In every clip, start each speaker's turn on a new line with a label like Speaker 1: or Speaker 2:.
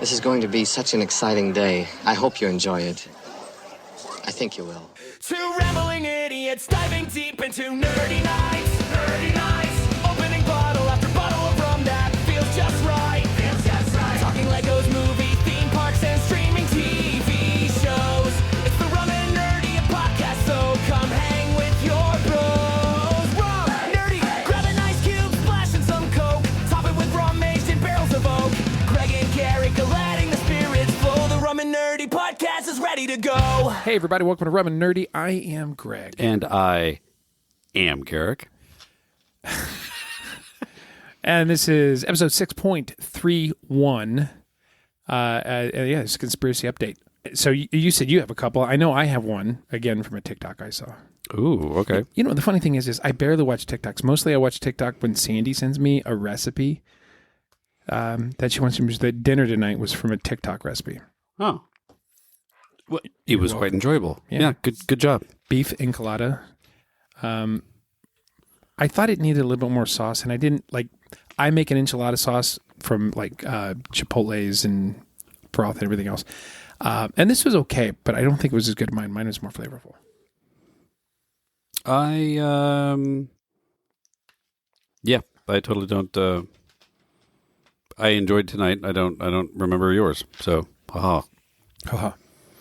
Speaker 1: This is going to be such an exciting day. I hope you enjoy it. I think you will.
Speaker 2: Two rambling idiots diving deep into nerdy nights. Nerdy nights. Opening bottle after bottle of rum that feels just right. Feels just right. Talking Legos, movie, theme parks, and streaming TV shows. It's the Rum and Nerdy podcast, so come hang with your bros. Rum, nerdy, grab an ice cube, splash in some Coke. Top it with rum aged in barrels of oak. Greg and Garrick are letting the spirits flow. The Rum and Nerdy podcast is ready to go.
Speaker 3: Hey, everybody, welcome to Rum and Nerdy. I am Greg.
Speaker 4: And I am Garrick.
Speaker 3: And this is episode 6.31. Yeah, it's a conspiracy update. So you said you have a couple. I know I have one, again, from a TikTok I saw.
Speaker 4: Ooh, okay.
Speaker 3: You know, the funny thing is I barely watch TikToks. Mostly I watch TikTok when Sandy sends me a recipe that she wants to use. The dinner tonight was from a TikTok recipe.
Speaker 4: Oh. Well, it was quite enjoyable. Yeah, good job.
Speaker 3: Beef enchilada. I thought it needed a little bit more sauce, and I didn't like. I make an enchilada sauce from like Chipotle's and broth and everything else, and this was okay, but I don't think it was as good as mine. Mine was more flavorful.
Speaker 4: I totally don't. I enjoyed tonight. I don't remember yours. So, haha.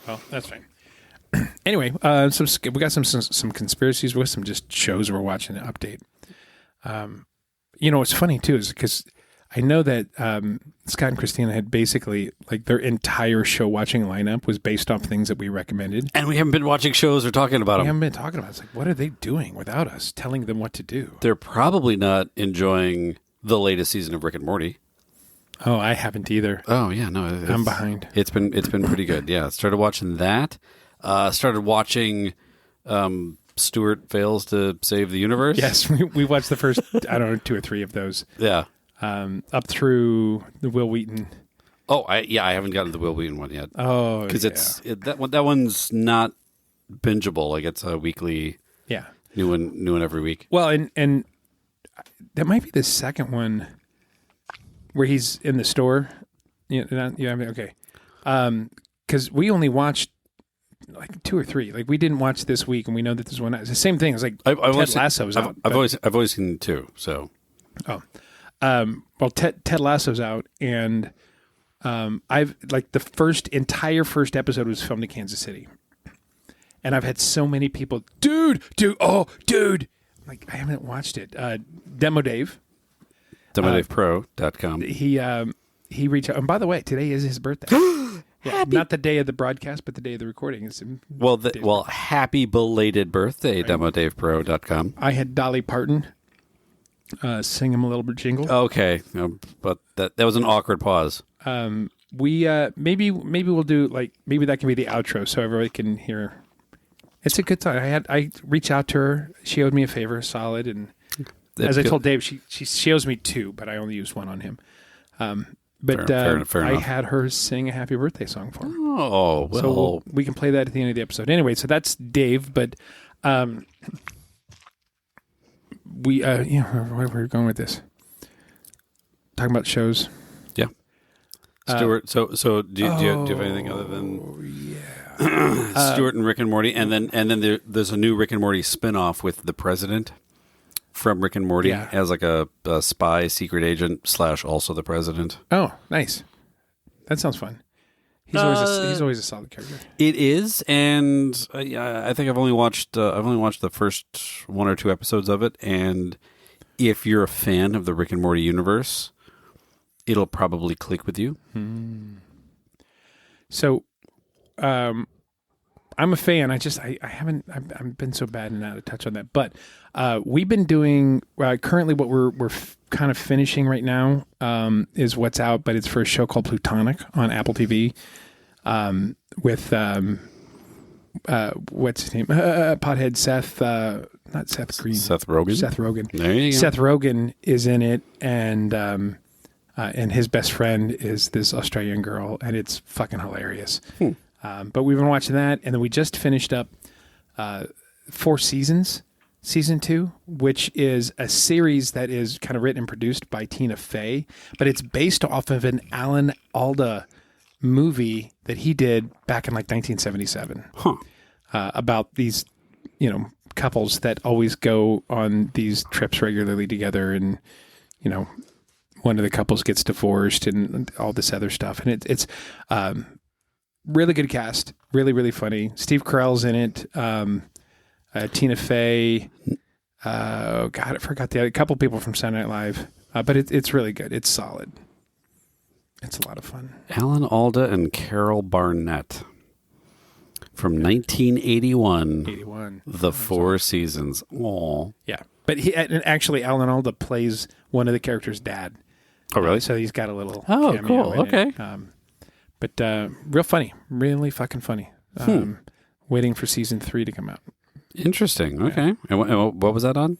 Speaker 3: Well, that's fine. Anyway, we got some conspiracies with some just shows we're watching to update. What's funny too is because I know that Scott and Christina had basically like their entire show watching lineup was based off things that we recommended,
Speaker 4: and we haven't been watching shows or talking about them.
Speaker 3: We haven't been talking about it. It's like, what are they doing without us telling them what to do?
Speaker 4: They're probably not enjoying the latest season of Rick and Morty.
Speaker 3: Oh, I haven't either.
Speaker 4: Oh yeah, no,
Speaker 3: I'm behind.
Speaker 4: It's been pretty good. Yeah, started watching that. Started watching Stuart Fails to Save the Universe.
Speaker 3: Yes, we watched the first 2 or 3 of those.
Speaker 4: Yeah,
Speaker 3: up through the Will Wheaton.
Speaker 4: Oh, I haven't gotten to the Will Wheaton one yet.
Speaker 3: Oh,
Speaker 4: because that one's not bingeable. Like it's a weekly.
Speaker 3: Yeah,
Speaker 4: new one every week.
Speaker 3: Well, and that might be the second one. Where he's in the store, okay, because we only watched like 2 or 3. Like we didn't watch this week, and we know that this one. It's the same thing. It's like Ted Lasso's out.
Speaker 4: I've always seen 2. So,
Speaker 3: well, Ted Lasso's out, and I've like the entire first episode was filmed in Kansas City, and I've had so many people, dude, like I haven't watched it. Demo Dave.
Speaker 4: DemoDavePro.com.
Speaker 3: He reached out. And by the way, today is his birthday. Yeah, not the day of the broadcast, but the day of the recording.
Speaker 4: Happy belated birthday, right. DemoDavePro.com.
Speaker 3: I had Dolly Parton sing him a little bit jingle.
Speaker 4: Okay, but that was an awkward pause.
Speaker 3: We maybe we'll do maybe that can be the outro so everybody can hear. It's a good time. I reached out to her. She owed me a favor, solid, and. As I told Dave, she owes me 2, but I only used 1 on him. Fair enough. I had her sing a happy birthday song for him.
Speaker 4: Oh, well.
Speaker 3: So we can play that at the end of the episode. Anyway, so that's Dave, but where we're going with this. Talking about shows.
Speaker 4: Yeah. Stuart, so do you have anything other than Stuart and Rick and Morty? And then there's a new Rick and Morty spinoff with the president. From Rick and Morty as like a spy, secret agent / also the president.
Speaker 3: Oh, nice! That sounds fun. He's always a solid character.
Speaker 4: It is, and I think I've only watched the first 1 or 2 episodes of it. And if you're a fan of the Rick and Morty universe, it'll probably click with you.
Speaker 3: So, I'm a fan. I've been so bad and out of touch on that. But we've been doing currently what we're kind of finishing right now is what's out, but it's for a show called Plutonic on Apple TV with what's his name? Pothead Seth, not Seth Green.
Speaker 4: Seth Rogen.
Speaker 3: Seth Rogen.
Speaker 4: There you go.
Speaker 3: Seth Rogen is in it, and his best friend is this Australian girl, and it's fucking hilarious. But we've been watching that, and then we just finished up 4 seasons, season 2, which is a series that is kind of written and produced by Tina Fey, but it's based off of an Alan Alda movie that he did back in like 1977 about these, couples that always go on these trips regularly together, and one of the couples gets divorced and all this other stuff, and it's really good cast, really really funny. Steve Carell's in it, Tina Fey. Oh God, I forgot a couple people from Saturday Night Live, but it's really good. It's solid. It's a lot of fun.
Speaker 4: Alan Alda and Carol Barnett from 1981.
Speaker 3: 81.
Speaker 4: The Four Seasons. Aw.
Speaker 3: Yeah, but actually Alan Alda plays one of the characters' dad.
Speaker 4: Oh, really?
Speaker 3: So he's got a little.
Speaker 4: Oh,
Speaker 3: cameo
Speaker 4: cool.
Speaker 3: in
Speaker 4: Okay.
Speaker 3: it. But real funny, really fucking funny. Waiting for season 3 to come out.
Speaker 4: Interesting. Okay. And what was that on?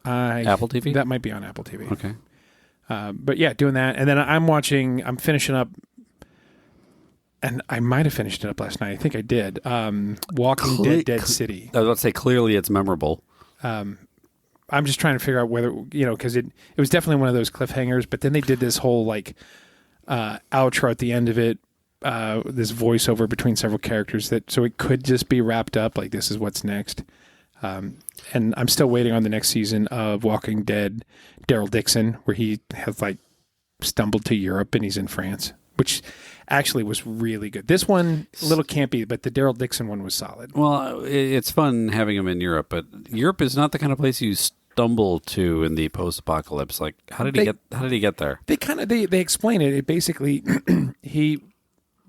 Speaker 4: Apple TV?
Speaker 3: That might be on Apple TV.
Speaker 4: Okay.
Speaker 3: But yeah, doing that. And then I'm finishing up, and I might have finished it up last night. I think I did. Walking Dead City.
Speaker 4: I was about to say, clearly it's memorable.
Speaker 3: I'm just trying to figure out whether, because it was definitely one of those cliffhangers, but then they did this whole outro at the end of it, this voiceover between several characters so it could just be wrapped up, like this is what's next. And I'm still waiting on the next season of Walking Dead, Daryl Dixon, where he has stumbled to Europe and he's in France, which actually was really good. This one, a little campy, but the Daryl Dixon one was solid.
Speaker 4: Well, it's fun having him in Europe, but Europe is not the kind of place you stumble to in the post-apocalypse. Like, how did he get there?
Speaker 3: They explain it. It basically, he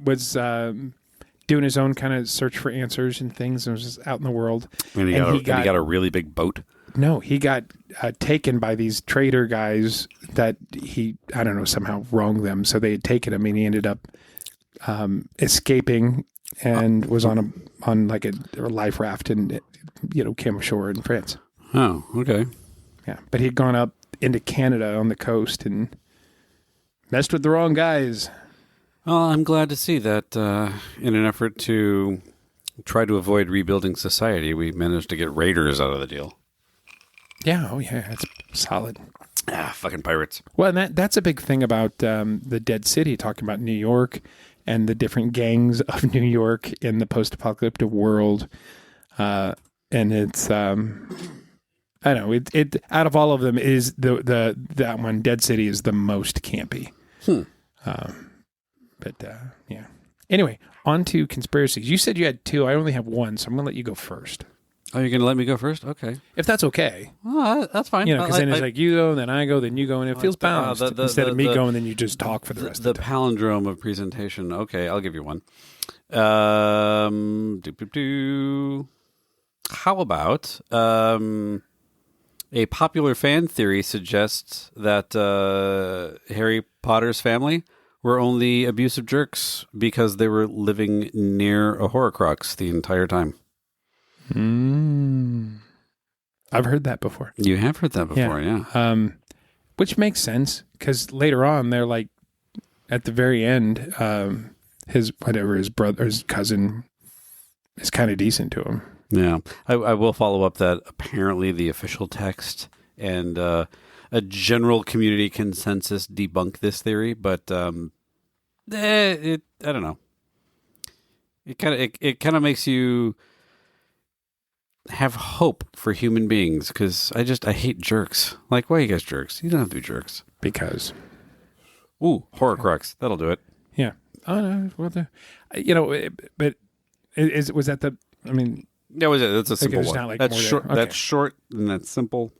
Speaker 3: was doing his own kind of search for answers and things, and was just out in the world.
Speaker 4: And he got a really big boat.
Speaker 3: No, he got taken by these trader guys that he, I don't know, somehow wronged them. So they had taken him, and he ended up escaping and was on a life raft and came ashore in France.
Speaker 4: Oh, okay.
Speaker 3: Yeah, but he'd gone up into Canada on the coast and messed with the wrong guys.
Speaker 4: Well, I'm glad to see that in an effort to try to avoid rebuilding society, we managed to get raiders out of the deal.
Speaker 3: Yeah, oh yeah, it's solid.
Speaker 4: Ah, fucking pirates.
Speaker 3: Well, and that's a big thing about the Dead City, talking about New York and the different gangs of New York in the post-apocalyptic world. And it's, I don't know, it out of all of them is that one, Dead City, is the most campy. But yeah. Anyway, on to Conspiracies. You said you had 2. I only have 1, so I'm going to let you go first.
Speaker 4: Oh, you're going to let me go first? Okay.
Speaker 3: If that's okay.
Speaker 4: Oh, that's fine.
Speaker 3: Because then it's you go, then I go, then you go, and it feels balanced. Instead of me going, then you just talk for the rest of the time.
Speaker 4: The palindrome of presentation. Okay, I'll give you one. How about a popular fan theory suggests that Harry Potter's family were only abusive jerks because they were living near a Horcrux the entire time.
Speaker 3: I've heard that before.
Speaker 4: You have heard that before, yeah.
Speaker 3: Which makes sense, because later on, they're at the very end, his brother, his cousin is kind of decent to him.
Speaker 4: Yeah. I will follow up that apparently the official text and a general community consensus debunk this theory, but I don't know. It kind of makes you have hope for human beings, because I hate jerks. Like, why are you guys jerks? You don't have to be jerks.
Speaker 3: Because.
Speaker 4: Ooh, Horcrux. That'll do it.
Speaker 3: Yeah. Oh, no. Well, but was that the, I mean.
Speaker 4: Yeah, that's a simple one.
Speaker 3: Not
Speaker 4: that's short. Okay. That's short and that's simple.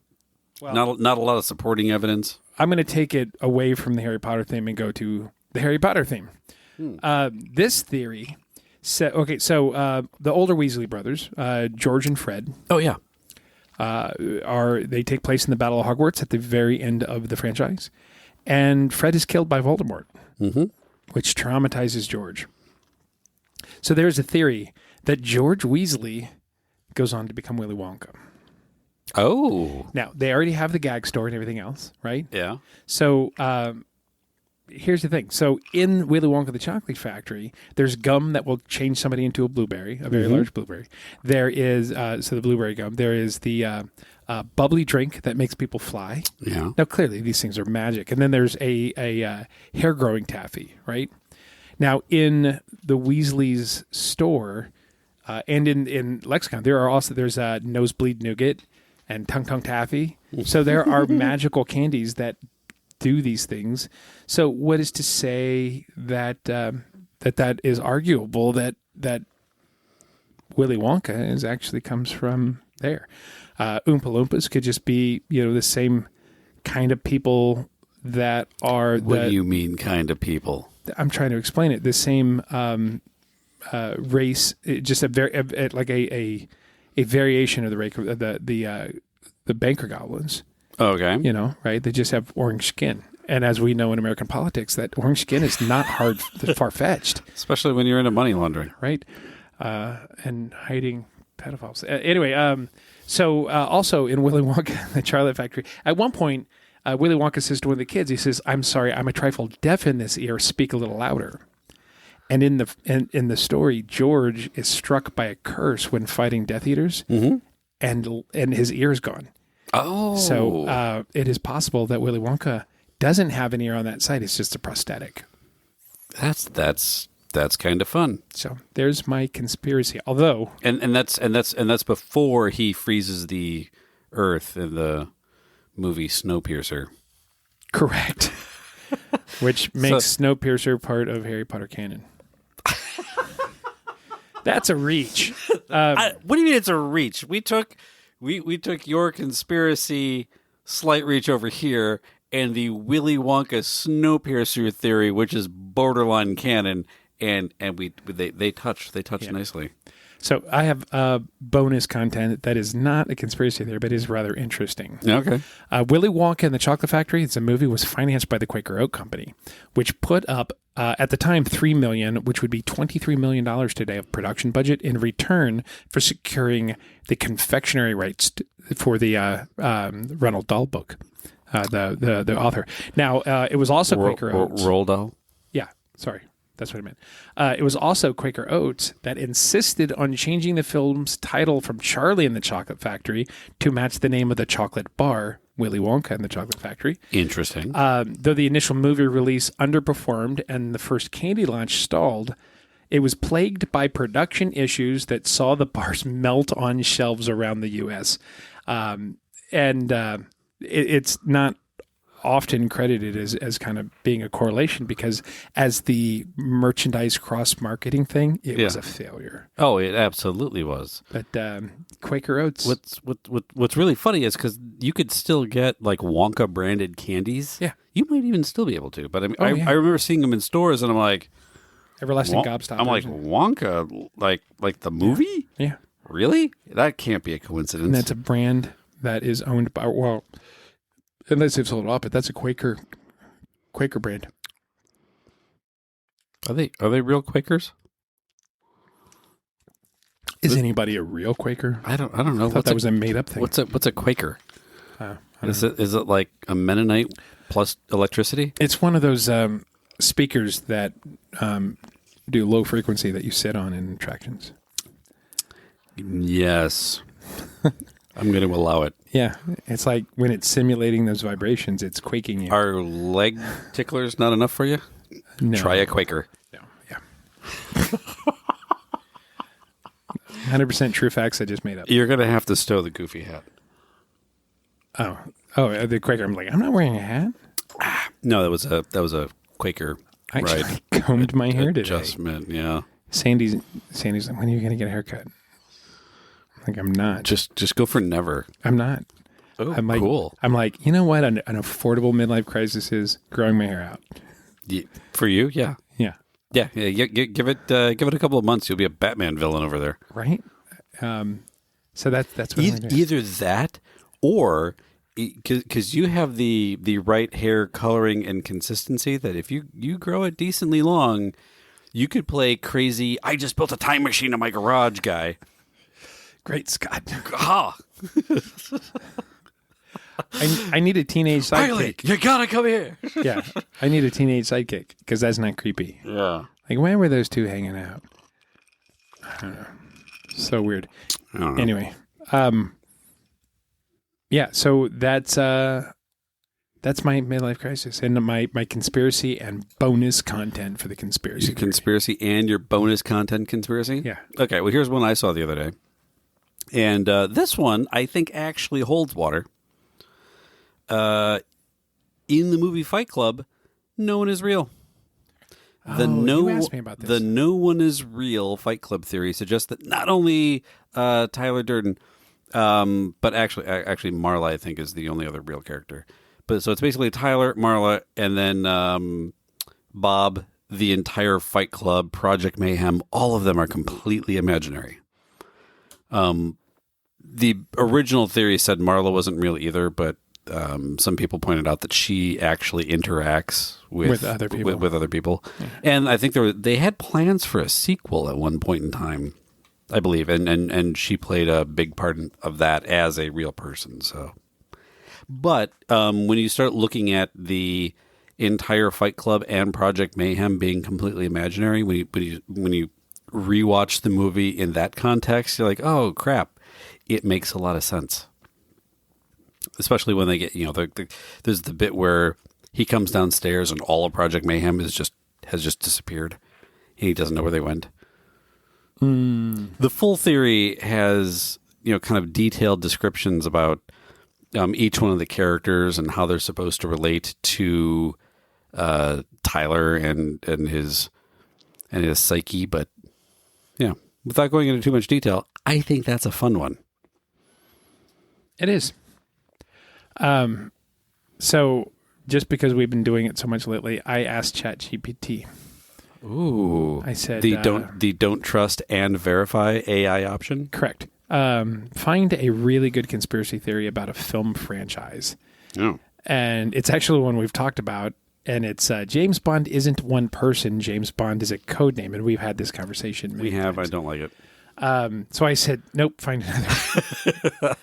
Speaker 4: Well, not a lot of supporting evidence.
Speaker 3: I'm going to take it away from the Harry Potter theme and go to the Harry Potter theme. This theory said, so the older Weasley brothers, George and Fred.
Speaker 4: Oh yeah,
Speaker 3: they take place in the Battle of Hogwarts at the very end of the franchise, and Fred is killed by Voldemort, which traumatizes George. So there's a theory that George Weasley goes on to become Willy Wonka.
Speaker 4: Oh.
Speaker 3: Now, they already have the gag story and everything else, right?
Speaker 4: Yeah.
Speaker 3: So here's the thing. So in Willy Wonka the Chocolate Factory, there's gum that will change somebody into a blueberry, a very large blueberry. There is, the blueberry gum. There is the bubbly drink that makes people fly.
Speaker 4: Yeah.
Speaker 3: Now, clearly, these things are magic. And then there's a hair-growing taffy, right? Now, in the Weasley's store and in Lexicon, there's Nosebleed Nougat and Tung Tung Taffy. So there are magical candies that do these things. So what is to say that that is arguable that Willy Wonka actually comes from there? Oompa Loompas could just be the same kind of people that are.
Speaker 4: What do you mean, kind of people?
Speaker 3: I'm trying to explain it. The same race, just a variation of the banker goblins.
Speaker 4: Okay.
Speaker 3: Right? They just have orange skin. And as we know in American politics, that orange skin is not far-fetched.
Speaker 4: Especially when you're into money laundering.
Speaker 3: Right. And hiding pedophiles. Anyway, so also in Willy Wonka, the Chocolate Factory, at one point, Willy Wonka says to one of the kids, he says, "I'm sorry, I'm a trifle deaf in this ear. Speak a little louder." And in the story, George is struck by a curse when fighting Death Eaters, and his ear's gone.
Speaker 4: Oh,
Speaker 3: so it is possible that Willy Wonka doesn't have an ear on that side; it's just a prosthetic.
Speaker 4: That's kind of fun.
Speaker 3: So there's my conspiracy. Although,
Speaker 4: and that's before he freezes the Earth in the movie Snowpiercer.
Speaker 3: Correct. Which makes Snowpiercer part of Harry Potter canon. That's a reach.
Speaker 4: What do you mean it's a reach? We took your conspiracy slight reach over here and the Willy Wonka Snowpiercer theory, which is borderline canon, and they touch nicely.
Speaker 3: So I have bonus content that is not a conspiracy theory, but is rather interesting.
Speaker 4: Okay.
Speaker 3: Willy Wonka and the Chocolate Factory, it's a movie, was financed by the Quaker Oat Company, which put up, at the time, $3 million, which would be $23 million today of production budget in return for securing the confectionery rights for the Roald Dahl book, the author. Now, it was also Quaker Oats.
Speaker 4: Roald Dahl?
Speaker 3: Yeah, sorry. That's what I meant. It was also Quaker Oats that insisted on changing the film's title from Charlie and the Chocolate Factory to match the name of the chocolate bar, Willy Wonka and the Chocolate Factory.
Speaker 4: Interesting.
Speaker 3: Though the initial movie release underperformed and the first candy launch stalled, it was plagued by production issues that saw the bars melt on shelves around the U.S. It's not often credited as kind of being a correlation because as the merchandise cross-marketing thing, it was a failure.
Speaker 4: Oh, it absolutely was.
Speaker 3: But Quaker Oats.
Speaker 4: What's really funny is because you could still get like Wonka branded candies.
Speaker 3: Yeah,
Speaker 4: you might even still be able to. But I mean, I remember seeing them in stores, and I'm like,
Speaker 3: Everlasting Gobstopper.
Speaker 4: I'm like, Wonka, like the movie?
Speaker 3: Yeah,
Speaker 4: really? That can't be a coincidence.
Speaker 3: And that's a brand that is owned by unless they've sold it off, but that's a Quaker brand.
Speaker 4: Are they real Quakers?
Speaker 3: Is anybody a real Quaker?
Speaker 4: I don't know.
Speaker 3: I thought that was a made up thing.
Speaker 4: What's a Quaker? Is
Speaker 3: know.
Speaker 4: it like a Mennonite plus electricity?
Speaker 3: It's one of those speakers that do low frequency that you sit on in attractions.
Speaker 4: Yes. I'm going to allow it.
Speaker 3: Yeah. It's like when it's simulating those vibrations, it's quaking you.
Speaker 4: Are leg ticklers not enough for you?
Speaker 3: No.
Speaker 4: Try a Quaker.
Speaker 3: No. Yeah. 100% true facts I just made up.
Speaker 4: You're going to have to stow the goofy hat.
Speaker 3: Oh, the Quaker. I'm like, I'm not wearing a hat.
Speaker 4: No, that was a Quaker
Speaker 3: I
Speaker 4: ride.
Speaker 3: combed my hair today.
Speaker 4: Adjustment, yeah.
Speaker 3: Sandy's like, when are you going to get a haircut? Like, I'm not.
Speaker 4: Just go for never.
Speaker 3: I'm not.
Speaker 4: Oh,
Speaker 3: I'm like,
Speaker 4: cool.
Speaker 3: I'm like, you know what? An affordable midlife crisis is growing my hair out.
Speaker 4: Yeah, for you, yeah.
Speaker 3: Yeah.
Speaker 4: Yeah. Give it a couple of months. You'll be a Batman villain over there,
Speaker 3: right? So that's what
Speaker 4: either that or because you have the right hair coloring and consistency that if you grow it decently long, you could play crazy. I just built a time machine in my garage, guy.
Speaker 3: Great Scott.
Speaker 4: Ah.
Speaker 3: I need a teenage sidekick.
Speaker 4: Riley, you gotta come here.
Speaker 3: Yeah, I need a teenage sidekick because that's not creepy.
Speaker 4: Yeah.
Speaker 3: Like, why were those two hanging out? I don't know. So weird.
Speaker 4: I don't know.
Speaker 3: Anyway, yeah. So that's That's my midlife crisis and my conspiracy and bonus content for the conspiracy.
Speaker 4: Your conspiracy and your bonus content conspiracy?
Speaker 3: Yeah.
Speaker 4: Okay, well, here's one I saw the other day. And this one, I think, actually holds water. In the movie Fight Club, no one is real.
Speaker 3: You asked me about this.
Speaker 4: The no one is real Fight Club theory suggests that not only Tyler Durden, but actually Marla, I think, is the only other real character. But so it's basically Tyler, Marla, and then Bob, the entire Fight Club, Project Mayhem. All of them are completely imaginary. The original theory said Marla wasn't real either, but some people pointed out that she actually interacts with
Speaker 3: other people.
Speaker 4: With other people. Yeah. And I think they had plans for a sequel at one point in time, I believe, and she played a big part of that as a real person. So, but when you start looking at the entire Fight Club and Project Mayhem being completely imaginary, when you rewatch the movie in that context, you're like, oh crap, it makes a lot of sense. Especially when they get, there's the bit where he comes downstairs and all of Project Mayhem has just disappeared. He doesn't know where they went. The full theory has, kind of detailed descriptions about each one of the characters and how they're supposed to relate to Tyler and his psyche. But yeah, without going into too much detail, I think that's a fun one.
Speaker 3: It is. So just because we've been doing it so much lately, I asked ChatGPT.
Speaker 4: Ooh.
Speaker 3: I said
Speaker 4: the don't trust and verify AI option?
Speaker 3: Correct. Find a really good conspiracy theory about a film franchise.
Speaker 4: Oh.
Speaker 3: And it's actually one we've talked about, and it's James Bond isn't one person. James Bond is a code name, and we've had this conversation many times.
Speaker 4: I don't like it.
Speaker 3: So I said, nope, find another.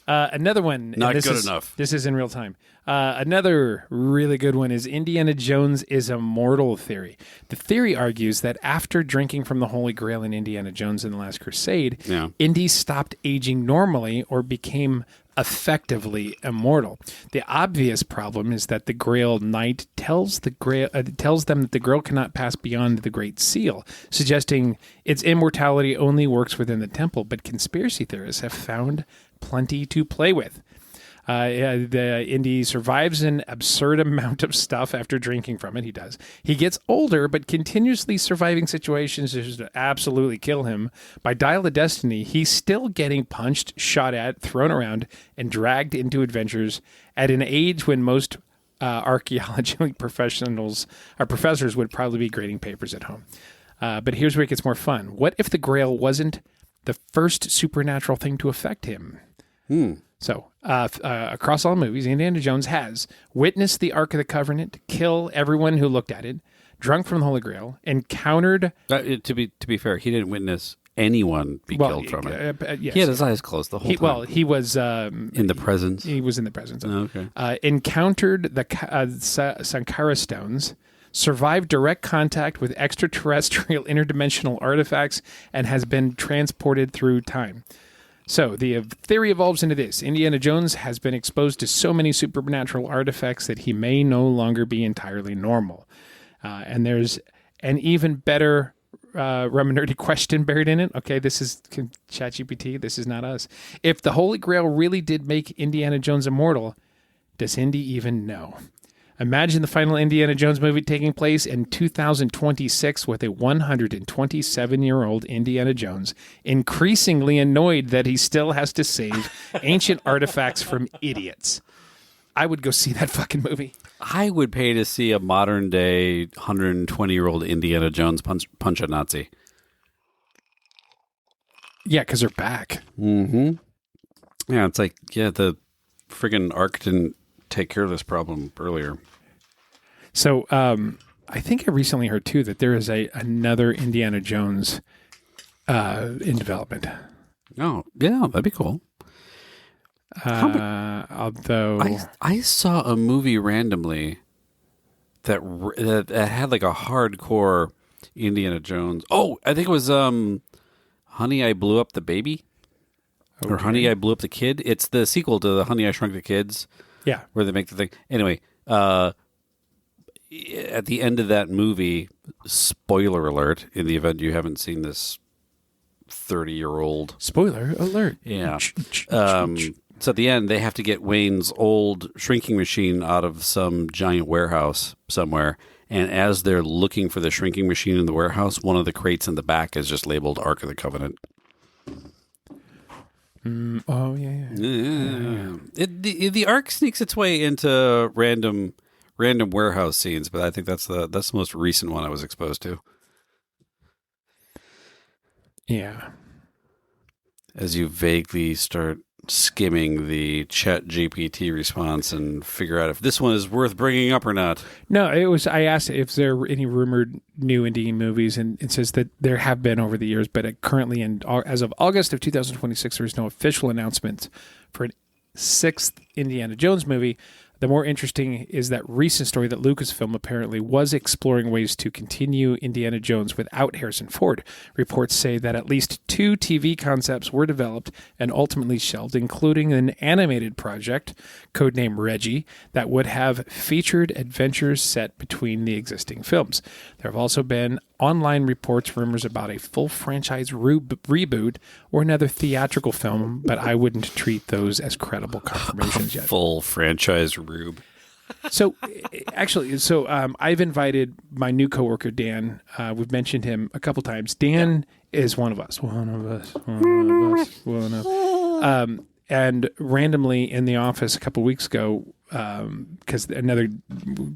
Speaker 3: Another one.
Speaker 4: Not good enough.
Speaker 3: This is in real time. Another really good one is Indiana Jones is immortal theory. The theory argues that after drinking from the Holy Grail in Indiana Jones and the Last Crusade, Indy stopped aging normally or became effectively immortal. The obvious problem is that the Grail Knight tells them that the Grail cannot pass beyond the Great Seal, suggesting its immortality only works within the temple. But conspiracy theorists have found plenty to play with. The Indy survives an absurd amount of stuff after drinking from it. He does. He gets older, but continuously surviving situations that absolutely kill him. By Dial of Destiny, he's still getting punched, shot at, thrown around, and dragged into adventures at an age when most archaeology professors would probably be grading papers at home. But here's where it gets more fun. What if the Grail wasn't the first supernatural thing to affect him? So, across all movies, Indiana Jones has witnessed the Ark of the Covenant, kill everyone who looked at it, drunk from the Holy Grail, encountered...
Speaker 4: To be fair, he didn't witness anyone be killed from it.
Speaker 3: Yes.
Speaker 4: He had his eyes closed the whole time.
Speaker 3: Well, he was...
Speaker 4: in the presence?
Speaker 3: He was in the presence.
Speaker 4: Okay.
Speaker 3: Encountered the Sankara stones, survived direct contact with extraterrestrial interdimensional artifacts, and has been transported through time. So the theory evolves into this. Indiana Jones has been exposed to so many supernatural artifacts that he may no longer be entirely normal. And there's an even better Reminardi question buried in it. Okay, this is ChatGPT. This is not us. If the Holy Grail really did make Indiana Jones immortal, does Indy even know? Imagine the final Indiana Jones movie taking place in 2026 with a 127-year-old Indiana Jones increasingly annoyed that he still has to save ancient artifacts from idiots. I would go see that fucking movie.
Speaker 4: I would pay to see a modern-day 120-year-old Indiana Jones punch a Nazi.
Speaker 3: Yeah, because they're back.
Speaker 4: Mm-hmm. Yeah, it's like, the friggin' Ark didn't take care of this problem earlier.
Speaker 3: So I think I recently heard, too, that there is another Indiana Jones in development.
Speaker 4: Oh, yeah, that'd be cool.
Speaker 3: Although...
Speaker 4: I saw a movie randomly that had like a hardcore Indiana Jones. Oh, I think it was Honey, I Blew Up the Baby. Okay. Or Honey, I Blew Up the Kid. It's the sequel to the Honey, I Shrunk the Kids
Speaker 3: Yeah.
Speaker 4: where they make the thing. Anyway, at the end of that movie, spoiler alert, in the event you haven't seen this 30-year-old.
Speaker 3: Spoiler alert.
Speaker 4: Yeah. So at the end, they have to get Wayne's old shrinking machine out of some giant warehouse somewhere. And as they're looking for the shrinking machine in the warehouse, one of the crates in the back is just labeled Ark of the Covenant.
Speaker 3: Oh, yeah.
Speaker 4: The Ark sneaks its way into random warehouse scenes, but I think that's the most recent one I was exposed to.
Speaker 3: Yeah.
Speaker 4: As you vaguely start skimming the ChatGPT response and figure out if this one is worth bringing up or not.
Speaker 3: No, it was. I asked if there were any rumored new indie movies, and it says that there have been over the years, but currently, as of August of 2026, there is no official announcement for a sixth Indiana Jones movie. The more interesting is that recent story that Lucasfilm apparently was exploring ways to continue Indiana Jones without Harrison Ford. Reports say that at least 2 TV concepts were developed and ultimately shelved, including an animated project, codenamed Reggie, that would have featured adventures set between the existing films. There have also been online reports, rumors about a full franchise reboot or another theatrical film, but I wouldn't treat those as credible confirmations yet.
Speaker 4: Full franchise rube.
Speaker 3: So, actually, I've invited my new coworker, Dan. We've mentioned him a couple times. Dan is one of us. And randomly in the office a couple weeks ago, because another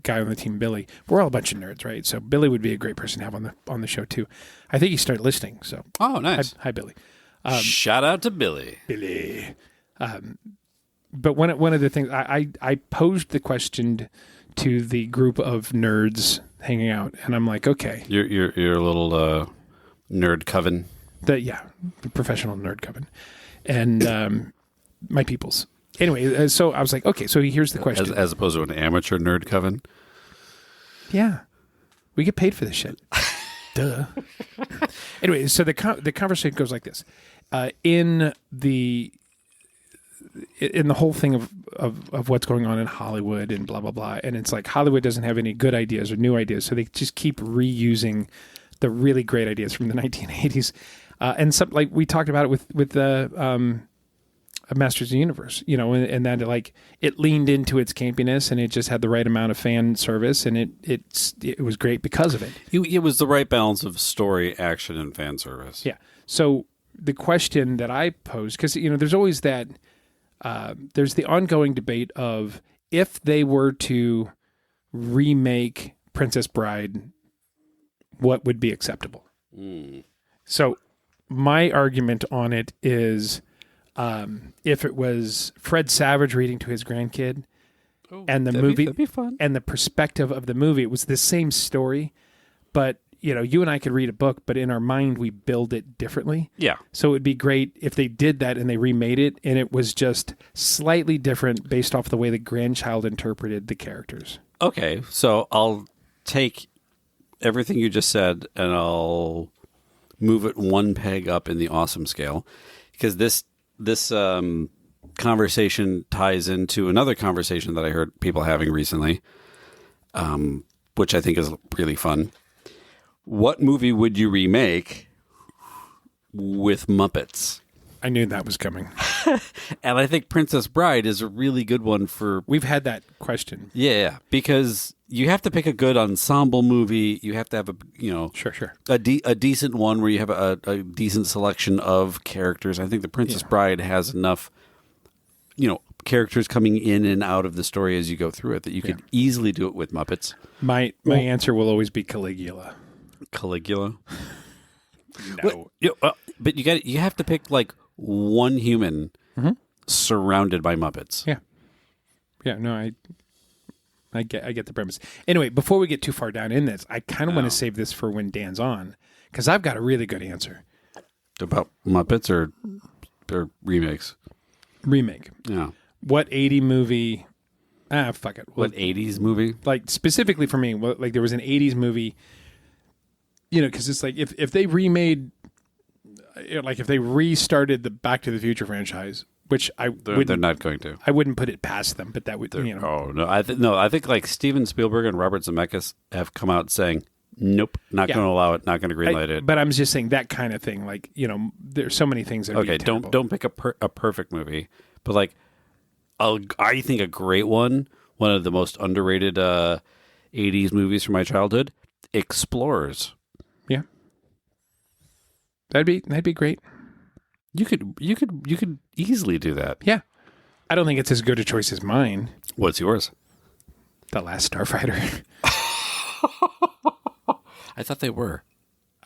Speaker 3: guy on the team, Billy, we're all a bunch of nerds, right? So Billy would be a great person to have on the show too. I think he started listening. So
Speaker 4: nice.
Speaker 3: Hi Billy.
Speaker 4: Shout out to Billy.
Speaker 3: Billy. But one of the things I posed the question to the group of nerds hanging out, and I'm like, okay,
Speaker 4: Your little nerd coven.
Speaker 3: the professional nerd coven, and my peoples. Anyway, so I was like, okay, so here's the question.
Speaker 4: As opposed to an amateur nerd coven?
Speaker 3: Yeah. We get paid for this shit. Duh. Anyway, so the conversation goes like this. In the whole thing of what's going on in Hollywood and blah, blah, blah, and it's like Hollywood doesn't have any good ideas or new ideas, so they just keep reusing the really great ideas from the 1980s. And some, like we talked about it with the Masters of the Universe, and that it leaned into its campiness and it just had the right amount of fan service, and it was great because of it.
Speaker 4: It was the right balance of story, action, and fan service.
Speaker 3: Yeah. So the question that I posed, because there's always that, there's the ongoing debate of if they were to remake Princess Bride, what would be acceptable? So my argument on it is, if it was Fred Savage reading to his grandkid, and the movie,
Speaker 4: that'd be fun.
Speaker 3: and the perspective of the movie, it was the same story, but you and I could read a book, but in our mind we build it differently.
Speaker 4: Yeah.
Speaker 3: So it would be great if they did that and they remade it, and it was just slightly different based off the way the grandchild interpreted the characters.
Speaker 4: Okay, so I'll take everything you just said and I'll move it one peg up in the awesome scale, because this conversation ties into another conversation that I heard people having recently, which I think is really fun. What movie would you remake with Muppets?
Speaker 3: I knew that was coming.
Speaker 4: And I think Princess Bride is a really good one for...
Speaker 3: We've had that question.
Speaker 4: Yeah, because you have to pick a good ensemble movie. You have to have
Speaker 3: Sure.
Speaker 4: a decent one where you have a decent selection of characters. I think the Princess Bride has enough, characters coming in and out of the story as you go through it that you could easily do it with Muppets.
Speaker 3: My answer will always be Caligula.
Speaker 4: Caligula?
Speaker 3: No.
Speaker 4: But you have to pick one human surrounded by Muppets.
Speaker 3: Yeah, no, I get the premise. Anyway, before we get too far down in this, I kind of want to save this for when Dan's on, because I've got a really good answer.
Speaker 4: About Muppets or remakes?
Speaker 3: Remake.
Speaker 4: Yeah.
Speaker 3: What 80 movie? Fuck it.
Speaker 4: What 80s movie?
Speaker 3: Specifically for me, there was an 80s movie, because it's if they remade, if they restarted the Back to the Future franchise, which
Speaker 4: they're not going to.
Speaker 3: I wouldn't put it past them, but that would
Speaker 4: Oh no, I think like Steven Spielberg and Robert Zemeckis have come out saying, nope, not going to allow it, not going to greenlight it.
Speaker 3: But I'm just saying that kind of thing. Like there's so many things that.
Speaker 4: Okay, don't pick a perfect movie, but like, I think a great one of the most underrated 80s movies from my childhood, Explorers.
Speaker 3: Yeah, that'd be great.
Speaker 4: You could easily do that.
Speaker 3: Yeah, I don't think it's as good a choice as mine.
Speaker 4: What's yours?
Speaker 3: The Last Starfighter.
Speaker 4: I thought they were.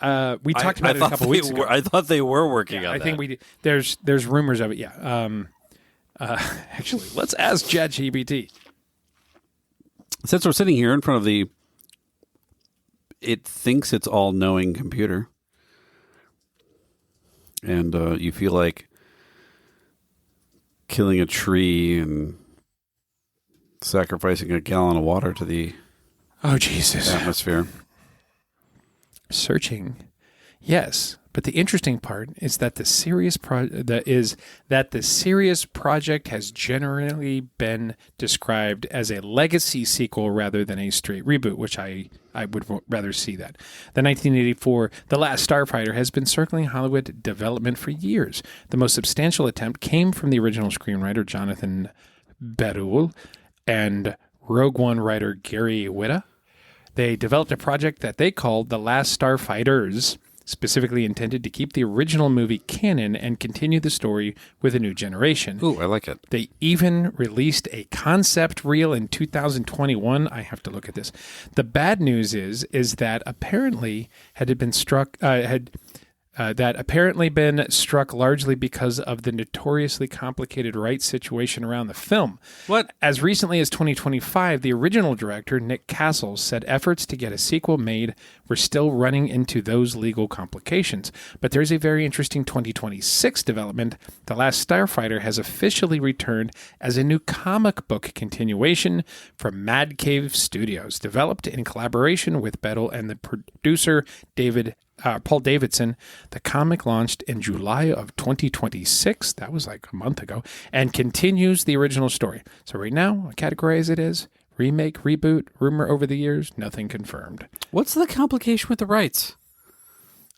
Speaker 3: We talked about it a couple weeks ago.
Speaker 4: I thought they were working on that.
Speaker 3: I think we did. There's rumors of it. Yeah. Actually, let's ask ChatGPT.
Speaker 4: Since we're sitting here in front of it thinks it's all-knowing computer, and you feel like killing a tree and sacrificing a gallon of water to the
Speaker 3: Jesus
Speaker 4: atmosphere.
Speaker 3: Searching, yes, but the interesting part is that the serious project has generally been described as a legacy sequel rather than a straight reboot, which I would rather see that. The 1984 The Last Starfighter has been circling Hollywood development for years. The most substantial attempt came from the original screenwriter Jonathan Berulle and Rogue One writer Gary Whitta. They developed a project that they called The Last Starfighters, specifically intended to keep the original movie canon and continue the story with a new generation.
Speaker 4: Ooh, I like it.
Speaker 3: They even released a concept reel in 2021. I have to look at this. The bad news is that apparently been struck largely because of the notoriously complicated rights situation around the film.
Speaker 4: What?
Speaker 3: As recently as 2025, the original director, Nick Castle, said efforts to get a sequel made were still running into those legal complications. But there's a very interesting 2026 development. The Last Starfighter has officially returned as a new comic book continuation from Mad Cave Studios, developed in collaboration with Beddle and the producer Paul Davidson. The comic launched in July of 2026. That was like a month ago, and continues the original story. So right now, I categorize it as remake, reboot, rumor over the years, nothing confirmed.
Speaker 4: What's the complication with the rights?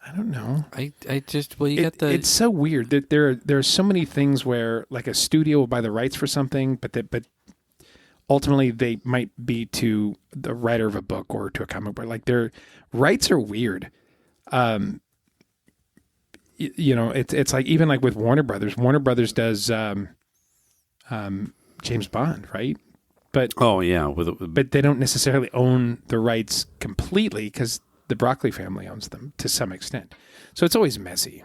Speaker 3: I don't know. It's so weird that there are so many things where like a studio will buy the rights for something, but ultimately they might be to the writer of a book or to a comic book. Like their rights are weird. It's like even like with Warner Brothers. Warner Brothers does James Bond, right? But but they don't necessarily own the rights completely because the Broccoli family owns them to some extent. So it's always messy.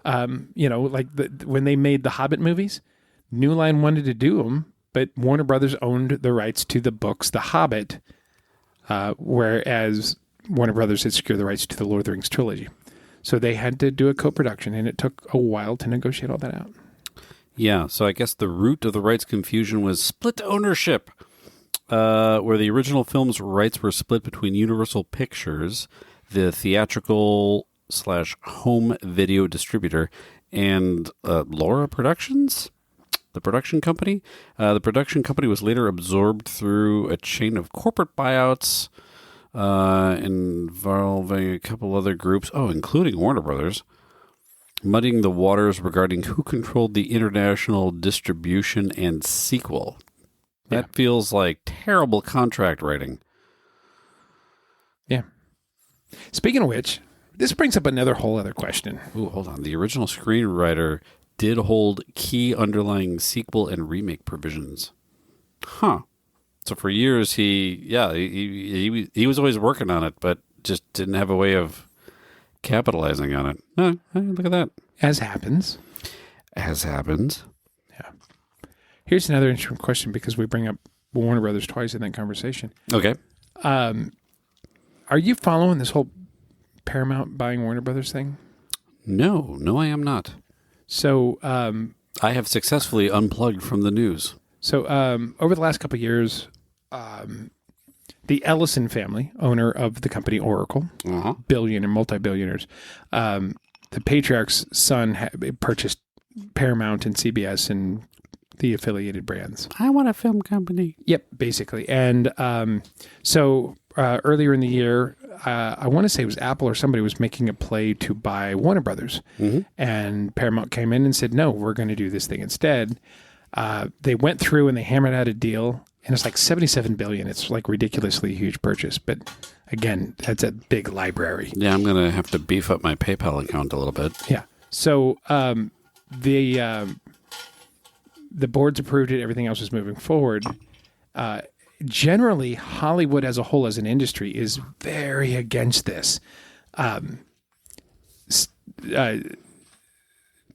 Speaker 3: Like when they made the Hobbit movies, New Line wanted to do them, but Warner Brothers owned the rights to the books The Hobbit, whereas Warner Brothers had secured the rights to the Lord of the Rings trilogy. So they had to do a co-production, and it took a while to negotiate all that out.
Speaker 4: Yeah, so I guess the root of the rights confusion was split ownership, where the original film's rights were split between Universal Pictures, the theatrical/home video distributor, and Laura Productions, the production company. The production company was later absorbed through a chain of corporate buyouts involving a couple other groups, including Warner Brothers, muddying the waters regarding who controlled the international distribution and sequel. That feels like terrible contract writing.
Speaker 3: Yeah. Speaking of which, this brings up another whole other question.
Speaker 4: Ooh, hold on. The original screenwriter did hold key underlying sequel and remake provisions. Huh. So for years, he was always working on it, but just didn't have a way of capitalizing on it. Oh, look at that.
Speaker 3: As happens. Yeah. Here's another interesting question because we bring up Warner Brothers twice in that conversation.
Speaker 4: Okay.
Speaker 3: Are you following this whole Paramount buying Warner Brothers thing?
Speaker 4: No, I am not.
Speaker 3: So
Speaker 4: I have successfully unplugged from the news.
Speaker 3: So over the last couple of years, the Ellison family, owner of the company Oracle, multi-billionaires, the patriarch's son purchased Paramount and CBS and the affiliated brands.
Speaker 4: I want a film company.
Speaker 3: Yep, basically. And so earlier in the year, I want to say it was Apple or somebody was making a play to buy Warner Brothers. And Paramount came in and said, no, we're going to do this thing instead. They went through and they hammered out a deal, and it's like $77 billion. It's like ridiculously huge purchase. But again, that's a big library.
Speaker 4: Yeah, I'm going to have to beef up my PayPal account a little bit.
Speaker 3: Yeah. So the boards approved it. Everything else was moving forward. Generally, Hollywood as a whole, as an industry, is very against this.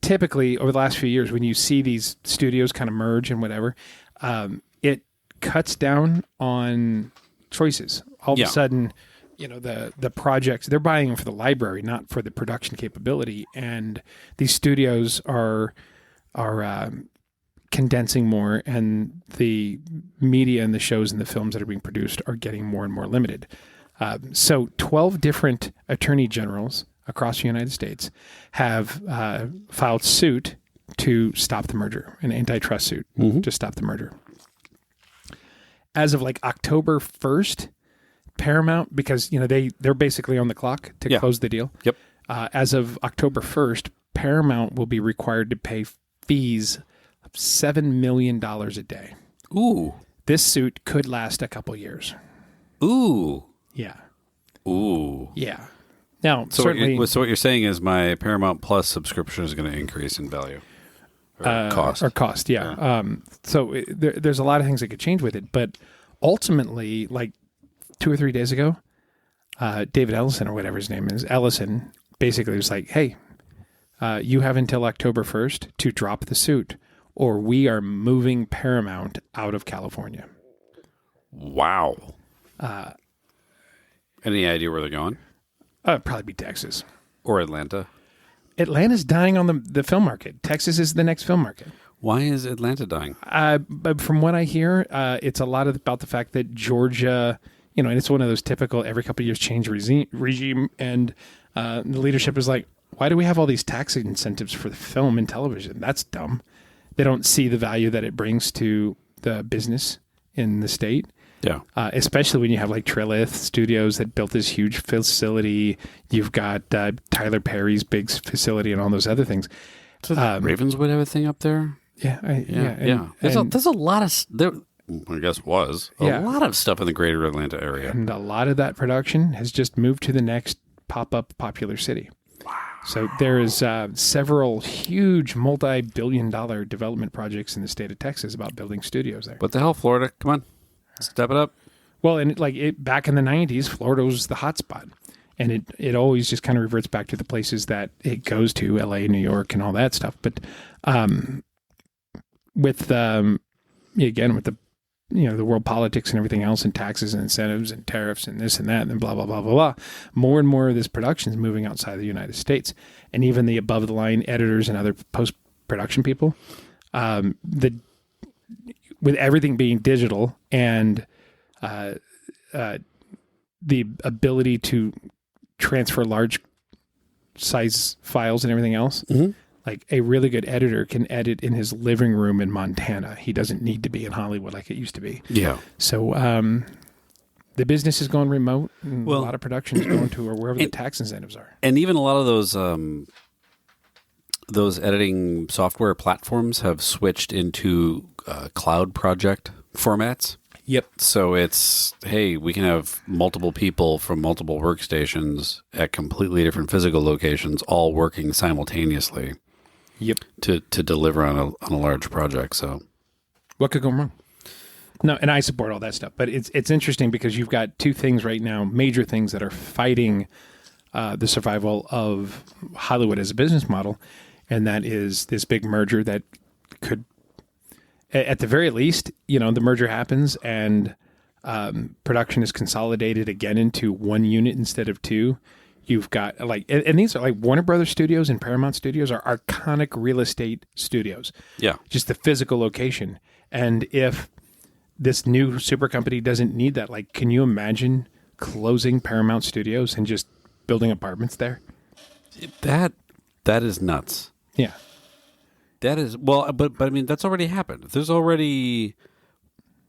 Speaker 3: Typically, over the last few years, when you see these studios kind of merge and whatever, it cuts down on choices. All of a sudden, the projects, they're buying them for the library, not for the production capability. And these studios are condensing more, and the media and the shows and the films that are being produced are getting more and more limited. So 12 different attorney generals across the United States have filed suit to stop the merger, an antitrust suit to stop the merger. As of like October 1st, Paramount, because they're basically on the clock to close the deal.
Speaker 4: Yep.
Speaker 3: As of October 1st, Paramount will be required to pay fees of $7 million a day.
Speaker 4: Ooh.
Speaker 3: This suit could last a couple years.
Speaker 4: Ooh.
Speaker 3: Yeah.
Speaker 4: Ooh.
Speaker 3: Yeah. Now,
Speaker 4: So
Speaker 3: certainly...
Speaker 4: what you're saying is my Paramount Plus subscription is going to increase in value. Or cost.
Speaker 3: Or cost, yeah. So there's a lot of things that could change with it. But ultimately, like 2 or 3 days ago, David Ellison, or whatever his name is, Ellison, basically was like, hey, you have until October 1st to drop the suit, or we are moving Paramount out of California.
Speaker 4: Wow. Any idea where they're going?
Speaker 3: Probably be Texas.
Speaker 4: Or Atlanta?
Speaker 3: Atlanta's dying on the film market. Texas is the next film market.
Speaker 4: Why is Atlanta dying?
Speaker 3: But from what I hear, it's a lot about the fact that Georgia, and it's one of those typical every couple of years change regime, and the leadership is like, why do we have all these tax incentives for the film and television? That's dumb. They don't see the value that it brings to the business in the state.
Speaker 4: Yeah.
Speaker 3: Especially when you have like Trilith Studios that built this huge facility. You've got Tyler Perry's big facility and all those other things.
Speaker 4: So Ravenswood have a thing up there?
Speaker 3: Yeah.
Speaker 4: There's a lot of... I guess was a
Speaker 3: Yeah.
Speaker 4: lot of stuff in the greater Atlanta area.
Speaker 3: And a lot of that production has just moved to the next pop-up popular city. Wow. So there is several huge multi-billion-dollar development projects in the state of Texas about building studios there.
Speaker 4: What the hell, Florida? Come on. Step it up.
Speaker 3: Well, and back in the 90s, Florida was the hot spot. And it always just kind of reverts back to the places that it goes to, LA, New York, and all that stuff. But with the world politics and everything else, and taxes and incentives and tariffs and this and that and blah, blah, blah, blah, blah, more and more of this production is moving outside the United States. And even the above-the-line editors and other post-production people, with everything being digital and the ability to transfer large size files and everything else, like a really good editor can edit in his living room in Montana. He doesn't need to be in Hollywood like it used to be.
Speaker 4: Yeah.
Speaker 3: So the business is going remote, and a lot of production is going to or wherever the tax incentives are.
Speaker 4: And even a lot of those editing software platforms have switched into cloud project formats.
Speaker 3: Yep.
Speaker 4: So it's, hey, we can have multiple people from multiple workstations at completely different physical locations all working simultaneously.
Speaker 3: Yep.
Speaker 4: To deliver on a large project. So
Speaker 3: what could go wrong? No, and I support all that stuff. But it's interesting because you've got two things right now, major things that are fighting the survival of Hollywood as a business model. And that is this big merger that could, at the very least, the merger happens and production is consolidated again into one unit instead of two. You've got and these are like Warner Brothers Studios and Paramount Studios are iconic real estate studios.
Speaker 4: Yeah.
Speaker 3: Just the physical location. And if this new super company doesn't need that, can you imagine closing Paramount Studios and just building apartments there?
Speaker 4: That is nuts.
Speaker 3: Yeah.
Speaker 4: That is but I mean that's already happened. There's already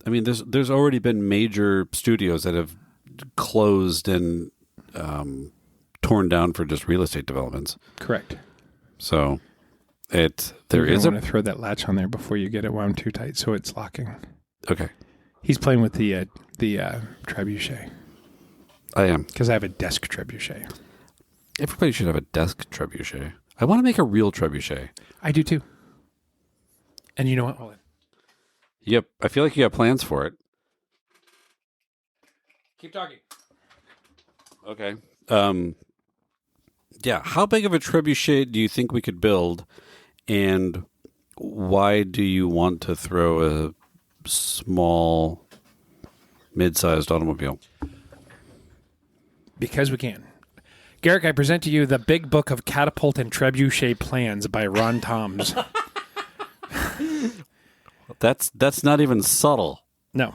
Speaker 4: been major studios that have closed and torn down for just real estate developments.
Speaker 3: Correct.
Speaker 4: So
Speaker 3: You want to throw that latch on there before you get it wound too tight, so it's locking.
Speaker 4: Okay.
Speaker 3: He's playing with the trebuchet.
Speaker 4: I am,
Speaker 3: because I have a desk trebuchet.
Speaker 4: Everybody should have a desk trebuchet. I want to make a real trebuchet.
Speaker 3: I do too. And you know what? Hold on.
Speaker 4: Yep. I feel like you got plans for it.
Speaker 3: Keep talking.
Speaker 4: Okay. Yeah. How big of a trebuchet do you think we could build? And why do you want to throw a small, mid-sized automobile?
Speaker 3: Because we can. Garrick, I present to you the Big Book of Catapult and Trebuchet Plans by Ron Toms.
Speaker 4: That's not even subtle.
Speaker 3: No.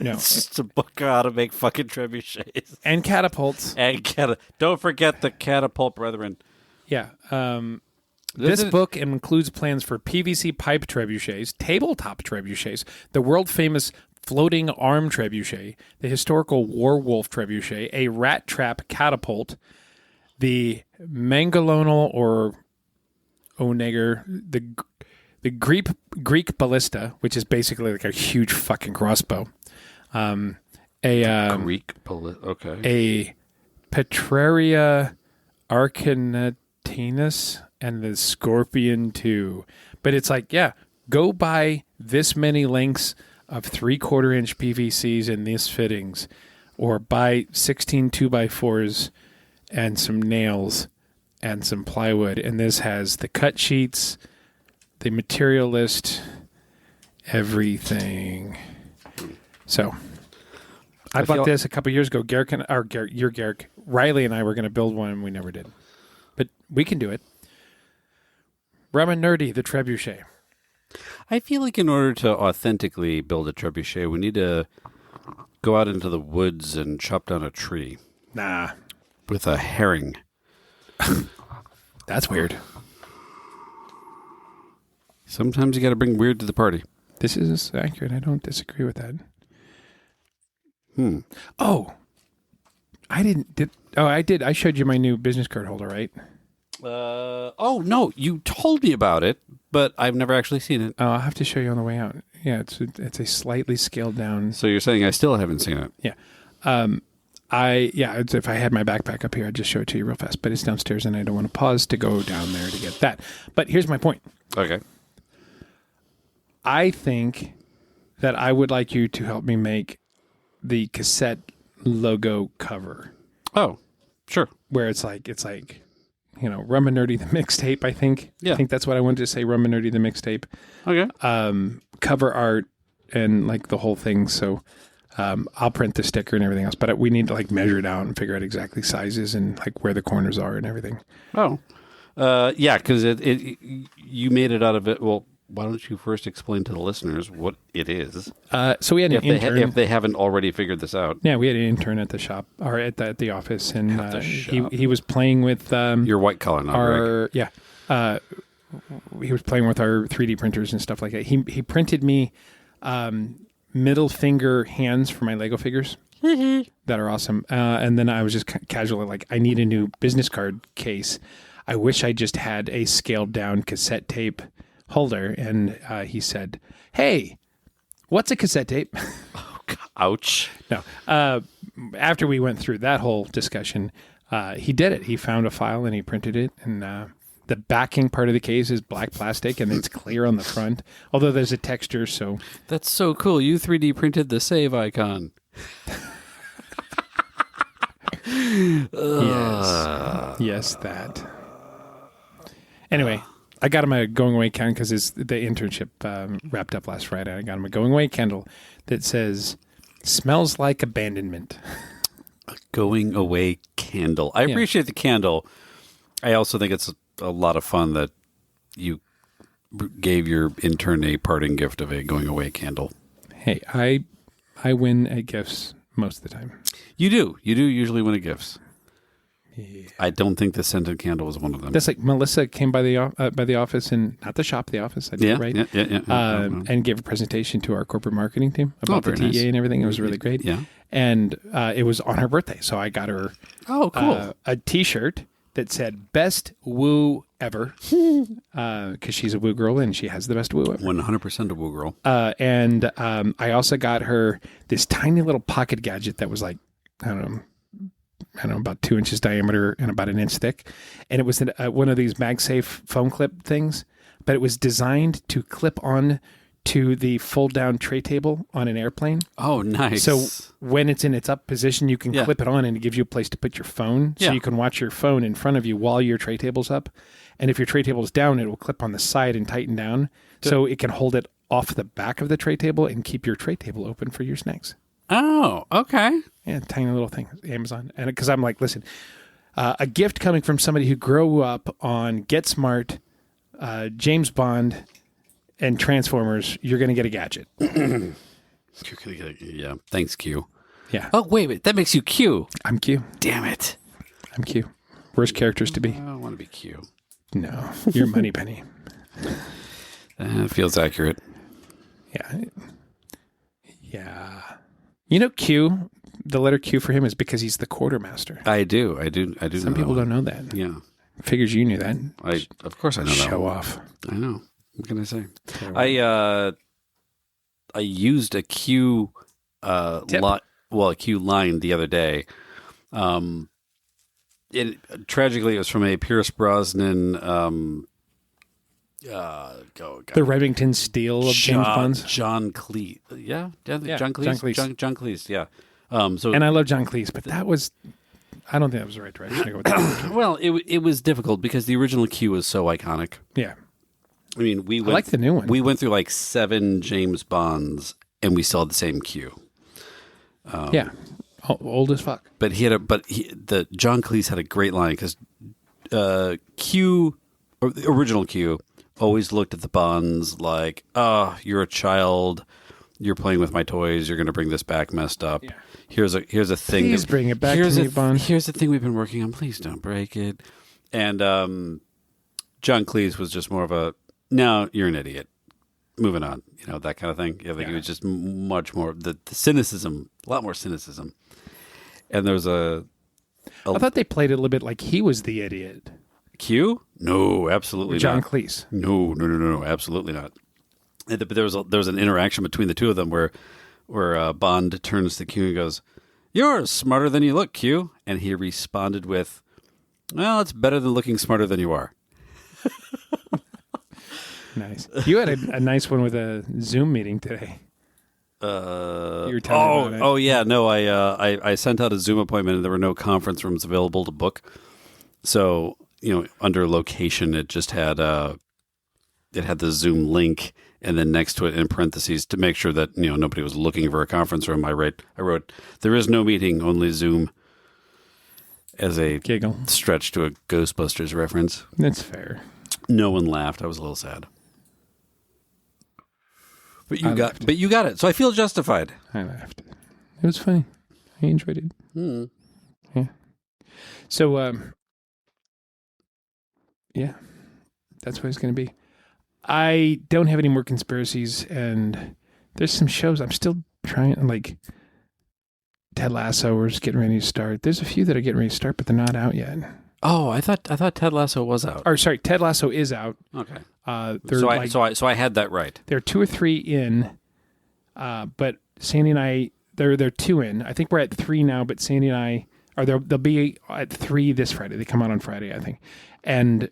Speaker 4: It's just a book on how to make fucking trebuchets.
Speaker 3: And catapults.
Speaker 4: And don't forget the catapult brethren.
Speaker 3: Yeah. This book includes plans for PVC pipe trebuchets, tabletop trebuchets, the world-famous floating arm trebuchet, the historical Warwolf trebuchet, a rat trap catapult, the Mangalonal or Oneger, the Greek ballista, which is basically like a huge fucking crossbow.
Speaker 4: Greek ballista, okay.
Speaker 3: A Petraria Arcanatinus and the Scorpion 2. But it's like, yeah, go buy this many lengths of 3/4 inch PVCs in these fittings, or buy 16 2x4s and some nails and some plywood. And this has the cut sheets, the material list, everything. So I bought this a couple years ago. Garrick, Riley and I were going to build one, and we never did. But we can do it. Rum and Nerdy, the trebuchet.
Speaker 4: I feel like in order to authentically build a trebuchet, we need to go out into the woods and chop down a tree.
Speaker 3: Nah.
Speaker 4: With a herring.
Speaker 3: That's weird.
Speaker 4: Sometimes you got to bring weird to the party.
Speaker 3: This is accurate. I don't disagree with that. Oh. I did. I showed you my new business card holder, right?
Speaker 4: Oh, no. You told me about it, but I've never actually seen it.
Speaker 3: Oh, I'll have to show you on the way out. Yeah, it's a slightly scaled down.
Speaker 4: So you're saying I still haven't seen it?
Speaker 3: Yeah. If I had my backpack up here, I'd just show it to you real fast. But it's downstairs, and I don't want to pause to go down there to get that. But here's my point.
Speaker 4: Okay.
Speaker 3: I think that I would like you to help me make the cassette logo cover.
Speaker 4: Oh, sure.
Speaker 3: Where it's like Rum and Nerdy the mixtape, I think.
Speaker 4: Yeah.
Speaker 3: I think that's what I wanted to say, Rum and Nerdy the mixtape.
Speaker 4: Okay.
Speaker 3: Cover art and like the whole thing. So I'll print the sticker and everything else, but we need to like measure it out and figure out exactly sizes and like where the corners are and everything.
Speaker 4: Oh. Yeah, because you made it out of it. Well, why don't you first explain to the listeners what it is?
Speaker 3: So we had an intern.
Speaker 4: If they haven't already figured this out.
Speaker 3: Yeah, we had an intern at the shop or at the office, and he was playing with
Speaker 4: your white collar, not
Speaker 3: our Greg. Yeah. He was playing with our 3D printers and stuff like that. He printed me middle finger hands for my Lego figures that are awesome. And then I was just casually like, I need a new business card case. I wish I just had a scaled down cassette tape holder. And he said, "Hey, what's a cassette tape?"
Speaker 4: Oh, ouch.
Speaker 3: No. After we went through that whole discussion, he did it. He found a file and he printed it. And the backing part of the case is black plastic and it's clear on the front, although there's a texture. So
Speaker 4: that's so cool. You 3D printed the save icon.
Speaker 3: Yes, that. Anyway, I got him a going away candle because the internship wrapped up last Friday. I got him a going away candle that says, "Smells like abandonment."
Speaker 4: A going away candle. I appreciate the candle. I also think it's a lot of fun that you gave your intern a parting gift of a going away candle.
Speaker 3: Hey, I win at gifts most of the time.
Speaker 4: You do. You do usually win at gifts.
Speaker 3: Yeah.
Speaker 4: I don't think the scented candle was one of them.
Speaker 3: That's like Melissa came by the office, and not the shop, the office. I did
Speaker 4: yeah,
Speaker 3: it right.
Speaker 4: yeah.
Speaker 3: And gave a presentation to our corporate marketing team about the
Speaker 4: very
Speaker 3: TEA
Speaker 4: nice.
Speaker 3: and everything. It was really great.
Speaker 4: Yeah.
Speaker 3: And it was on her birthday, so I got her
Speaker 4: Cool.
Speaker 3: a T-shirt that said "Best Woo Ever" because she's a woo girl and she has the best woo ever.
Speaker 4: 100% a woo girl.
Speaker 3: And I also got her this tiny little pocket gadget that was like, I don't know, about 2 inches diameter and about an inch thick. And it was one of these MagSafe phone clip things, but it was designed to clip on to the fold down tray table on an airplane.
Speaker 4: Oh, nice.
Speaker 3: So when it's in its up position, you can clip it on and it gives you a place to put your phone. So you can watch your phone in front of you while your tray table's up. And if your tray table's down, it will clip on the side and tighten down. So it can hold it off the back of the tray table and keep your tray table open for your snacks.
Speaker 4: Oh, okay.
Speaker 3: Yeah, tiny little thing, Amazon. And because I'm like, listen, a gift coming from somebody who grew up on Get Smart, James Bond, and Transformers, you're going to get a gadget.
Speaker 4: Yeah. Thanks, Q.
Speaker 3: Yeah.
Speaker 4: Oh, wait. That makes you Q.
Speaker 3: I'm Q.
Speaker 4: Damn it.
Speaker 3: I'm Q. Worst characters to be.
Speaker 4: I don't want to be Q.
Speaker 3: No, you're Moneypenny.
Speaker 4: It feels accurate.
Speaker 3: Yeah. Yeah. You know, Q, the letter Q for him is because he's the quartermaster.
Speaker 4: I do.
Speaker 3: Some people don't know that.
Speaker 4: Yeah.
Speaker 3: Figures you knew that.
Speaker 4: Of course I know that.
Speaker 3: Show off.
Speaker 4: I know. What can I say? I used a Q a Q line the other day. Tragically, it was from a Pierce Brosnan.
Speaker 3: The Remington Steel of James Bond's.
Speaker 4: John Cleese. Yeah, John Cleese.
Speaker 3: John Cleese.
Speaker 4: John Cleese. Yeah.
Speaker 3: And I love John Cleese, but that was. I don't think that was the right direction to go with that.
Speaker 4: Well, it was difficult because the original Q was so iconic.
Speaker 3: Yeah.
Speaker 4: I mean, I
Speaker 3: like the new one.
Speaker 4: We went through like 7 James Bonds, and we still had the same Q.
Speaker 3: Yeah, old as fuck.
Speaker 4: But the John Cleese had a great line because Q, or the original Q, always looked at the Bonds like, "Oh, you're a child. You're playing with my toys. You're going to bring this back messed up. Yeah. Here's a thing.
Speaker 3: Please bring it back to me, Bond.
Speaker 4: Here's the thing we've been working on. Please don't break it." And John Cleese was just more of a, "No, you're an idiot. Moving on." You know, that kind of thing. I think it was just much more the cynicism, a lot more cynicism. And there's I
Speaker 3: thought they played it a little bit like he was the idiot.
Speaker 4: Q? No, absolutely
Speaker 3: John
Speaker 4: not.
Speaker 3: Cleese.
Speaker 4: No, absolutely not. But there was an interaction between the two of them where Bond turns to Q and goes, "You're smarter than you look, Q." And he responded with, "Well, it's better than looking smarter than you are."
Speaker 3: Nice. You had a nice one with a Zoom meeting today. You were telling me about it.
Speaker 4: Oh yeah, no, I sent out a Zoom appointment and there were no conference rooms available to book. So, under location, it just had the Zoom link, and then next to it in parentheses to make sure that nobody was looking for a conference room. I wrote "There is no meeting, only Zoom," as a
Speaker 3: giggle
Speaker 4: stretch to a Ghostbusters reference.
Speaker 3: That's fair.
Speaker 4: No one laughed. I was a little sad. But you got it. So I feel justified.
Speaker 3: I laughed. It was funny. I enjoyed it. Yeah. So, yeah, that's what it's going to be. I don't have any more conspiracies, and there's some shows I'm still trying, like Ted Lasso. We're just getting ready to start. There's a few that are getting ready to start, but they're not out yet.
Speaker 4: Oh, I thought Ted Lasso was out.
Speaker 3: Or sorry, Ted Lasso is out.
Speaker 4: Okay.
Speaker 3: So
Speaker 4: I had that right.
Speaker 3: There are 2 or 3 in, but Sandy and I, they're 2 in. I think we're at 3 now, but Sandy and I they'll be at 3 this Friday. They come out on Friday, I think. And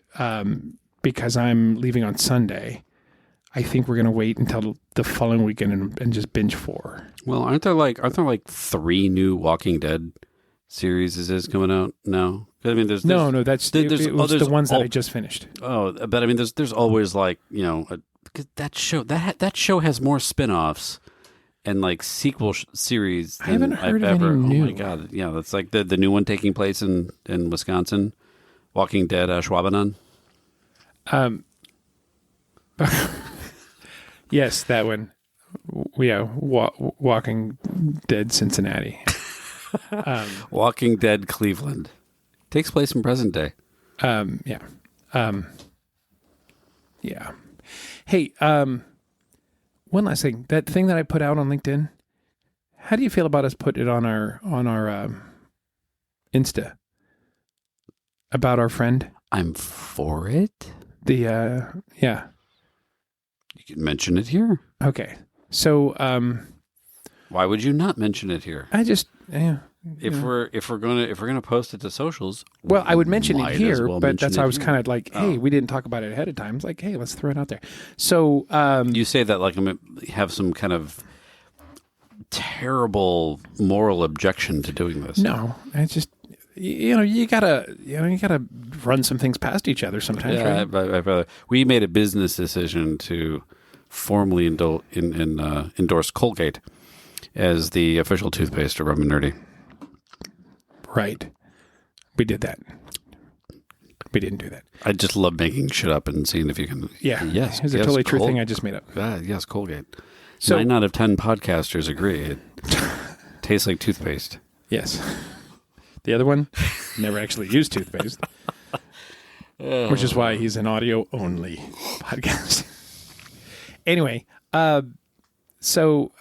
Speaker 3: because I'm leaving on Sunday, I think we're going to wait until the following weekend and just binge 4.
Speaker 4: Well, aren't there like 3 new Walking Dead series is coming out now? I mean, there's
Speaker 3: no. That's it was the ones that I just finished.
Speaker 4: Oh, but I mean, there's always like because that show has more spin-offs and like sequel series than
Speaker 3: I haven't heard
Speaker 4: I've
Speaker 3: of
Speaker 4: ever.
Speaker 3: any new.
Speaker 4: Oh my god, yeah, that's like the new one taking place in Wisconsin, Walking Dead Schwabanon.
Speaker 3: Yes, that one. Yeah, Walking Dead Cincinnati.
Speaker 4: Walking Dead Cleveland. Takes place in present day.
Speaker 3: Yeah. Yeah. Hey, one last thing. That thing that I put out on LinkedIn, how do you feel about us putting it on our Insta about our friend?
Speaker 4: I'm for it.
Speaker 3: Yeah.
Speaker 4: You can mention it here.
Speaker 3: Okay. So,
Speaker 4: why would you not mention it here?
Speaker 3: I just,
Speaker 4: If we're gonna post it to socials,
Speaker 3: well, I would mention it
Speaker 4: might
Speaker 3: here,
Speaker 4: as well
Speaker 3: but
Speaker 4: mention
Speaker 3: that's
Speaker 4: it
Speaker 3: why I was
Speaker 4: here.
Speaker 3: kind of like, hey, we didn't talk about it ahead of time. It's like, hey, let's throw it out there. So,
Speaker 4: You say that like I'm gonna have some kind of terrible moral objection to doing this.
Speaker 3: no, I just, you gotta run some things past each other sometimes,
Speaker 4: Yeah,
Speaker 3: right?
Speaker 4: we made a business decision to formally endorse Colgate as the official toothpaste of Rum and Nerdy.
Speaker 3: Right. We did that. We didn't do that.
Speaker 4: I just love making shit up and seeing if you can.
Speaker 3: Yeah.
Speaker 4: Yes.
Speaker 3: It's a totally true thing I just made up.
Speaker 4: Yes, Colgate.
Speaker 3: So-
Speaker 4: 9 out of 10 podcasters agree. It tastes like toothpaste.
Speaker 3: Yes. The other one never actually used toothpaste, which is why he's an audio only podcast. Anyway, so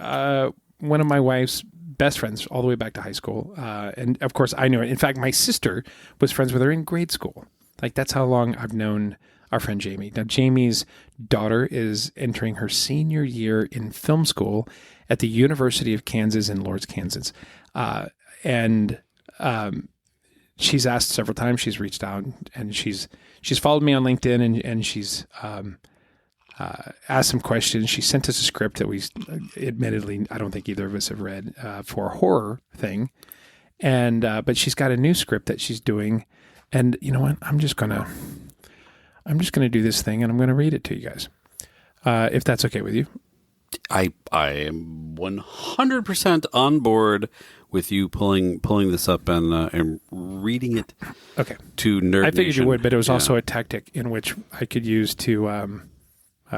Speaker 3: one of my wife's best friends all the way back to high school. And of course I knew her. In fact, my sister was friends with her in grade school. Like that's how long I've known our friend Jamie. Now, Jamie's daughter is entering her senior year in film school at the University of Kansas in Lawrence, Kansas. And she's asked several times, she's reached out and she's followed me on LinkedIn and she's, asked some questions. She sent us a script that we, admittedly, I don't think either of us have read, for a horror thing. And, but she's got a new script that she's doing. And you know what? I'm just going to do this thing and I'm going to read it to you guys. If that's okay with you.
Speaker 4: I am 100% on board with you pulling this up and reading it.
Speaker 3: Okay.
Speaker 4: To Nerd
Speaker 3: I figured
Speaker 4: Nation.
Speaker 3: you would, but it was also a tactic in which I could use to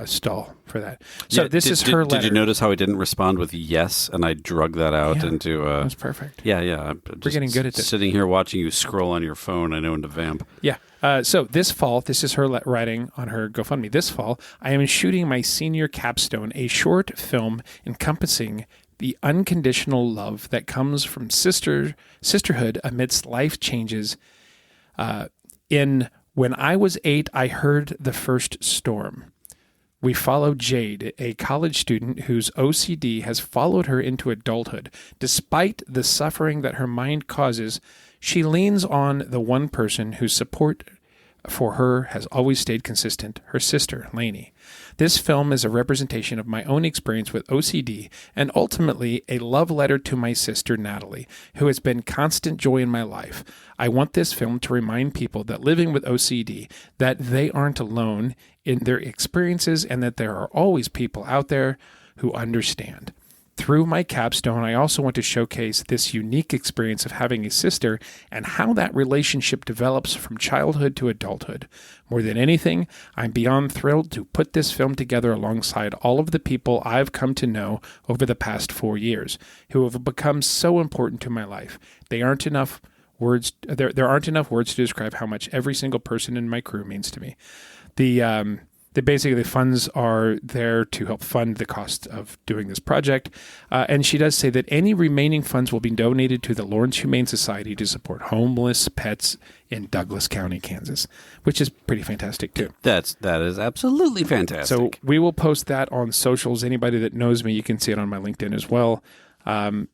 Speaker 3: stall for that. So
Speaker 4: Yeah,
Speaker 3: this is her letter.
Speaker 4: Did you notice how I didn't respond with yes, and I drug that out into?
Speaker 3: That's perfect.
Speaker 4: Yeah. I'm
Speaker 3: We're
Speaker 4: just
Speaker 3: getting good at this.
Speaker 4: Sitting here watching you scroll on your phone, I know when to vamp.
Speaker 3: Yeah. So this fall, this is her writing on her GoFundMe. This fall, I am shooting my senior capstone, a short film encompassing the unconditional love that comes from sisterhood amidst life changes. When I was 8, I heard the first storm. We follow Jade, a college student whose OCD has followed her into adulthood. Despite the suffering that her mind causes, she leans on the one person whose support for her has always stayed consistent, her sister, Lainey. This film is a representation of my own experience with OCD and ultimately a love letter to my sister, Natalie, who has been constant joy in my life. I want this film to remind people that living with OCD, that they aren't alone in their experiences and that there are always people out there who understand. Through my capstone, I also want to showcase this unique experience of having a sister and how that relationship develops from childhood to adulthood. More than anything, I'm beyond thrilled to put this film together alongside all of the people I've come to know over the past 4 years, who have become so important to my life. There aren't enough words to describe how much every single person in my crew means to me. Basically, the funds are there to help fund the cost of doing this project. And she does say that any remaining funds will be donated to the Lawrence Humane Society to support homeless pets in Douglas County, Kansas, which is pretty fantastic, too.
Speaker 4: That is absolutely fantastic.
Speaker 3: So we will post that on socials. Anybody that knows me, you can see it on my LinkedIn as well. And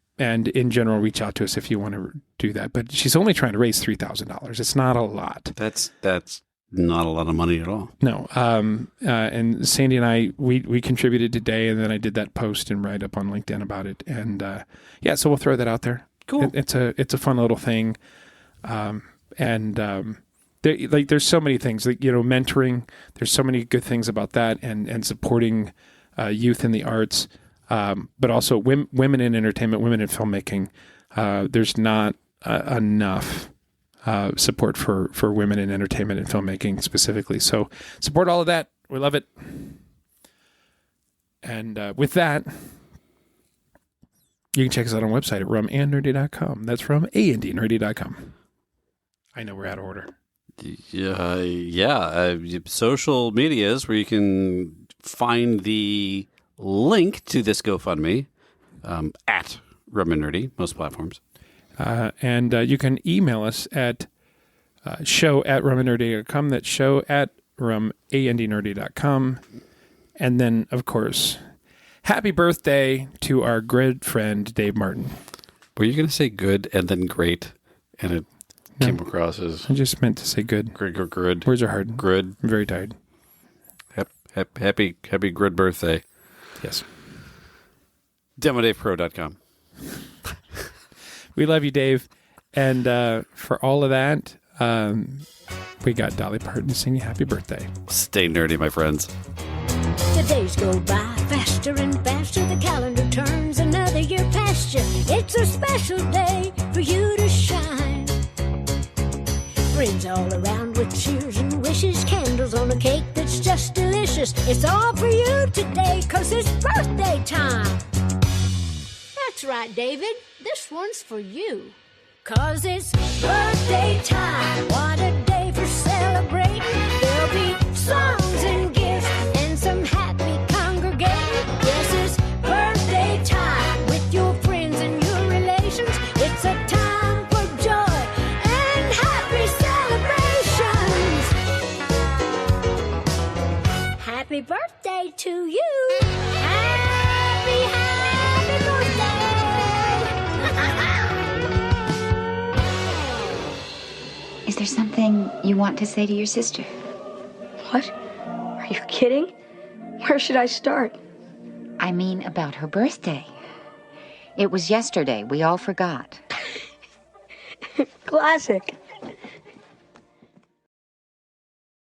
Speaker 3: in general, reach out to us if you want to do that. But she's only trying to raise $3,000. It's not a lot.
Speaker 4: That's not a lot of money at all.
Speaker 3: No. And Sandy and I, we contributed today, and then I did that post and write up on LinkedIn about it. And so we'll throw that out there.
Speaker 4: Cool.
Speaker 3: It's a fun little thing. There's so many things, like, mentoring. There's so many good things about that, and supporting youth in the arts, but also women in entertainment, women in filmmaking. There's not enough support for women in entertainment and filmmaking specifically. So support all of that. We love it. And with that, you can check us out on our website at rumandnerdy.com. That's rumandnerdy.com. I know we're out of order.
Speaker 4: Social medias where you can find the link to this GoFundMe at Rum and Nerdy, most platforms.
Speaker 3: And you can email us at show@rumandnerdy.com. That's show@rumandnerdy.com. And then, of course, happy birthday to our good friend, Dave Martin.
Speaker 4: Were you going to say good and then great? And it came across as...
Speaker 3: I just meant to say good.
Speaker 4: Grid.
Speaker 3: Words are hard.
Speaker 4: Grid.
Speaker 3: I'm very tired.
Speaker 4: Happy grid birthday.
Speaker 3: Yes.
Speaker 4: DemoDavePro.com.
Speaker 3: We love you, Dave. And for all of that, we got Dolly Parton singing happy birthday.
Speaker 4: Stay nerdy, my friends.
Speaker 5: The days go by faster and faster. The calendar turns another year past you. It's a special day for you to shine. Friends all around with cheers and wishes. Candles on a cake that's just delicious. It's all for you today, 'cause it's birthday time. That's right, David. This one's for you. 'Cause it's birthday time. What a day for celebrating. There'll be songs and gifts and some happy congregating. Yes, it's birthday time with your friends and your relations. It's a time for joy and happy celebrations. Happy birthday to you. Happy birthday.
Speaker 6: Is there something you want to say to your sister?
Speaker 7: What? Are you kidding? Where should I start?
Speaker 6: I mean about her birthday. It was yesterday. We all forgot.
Speaker 7: Classic.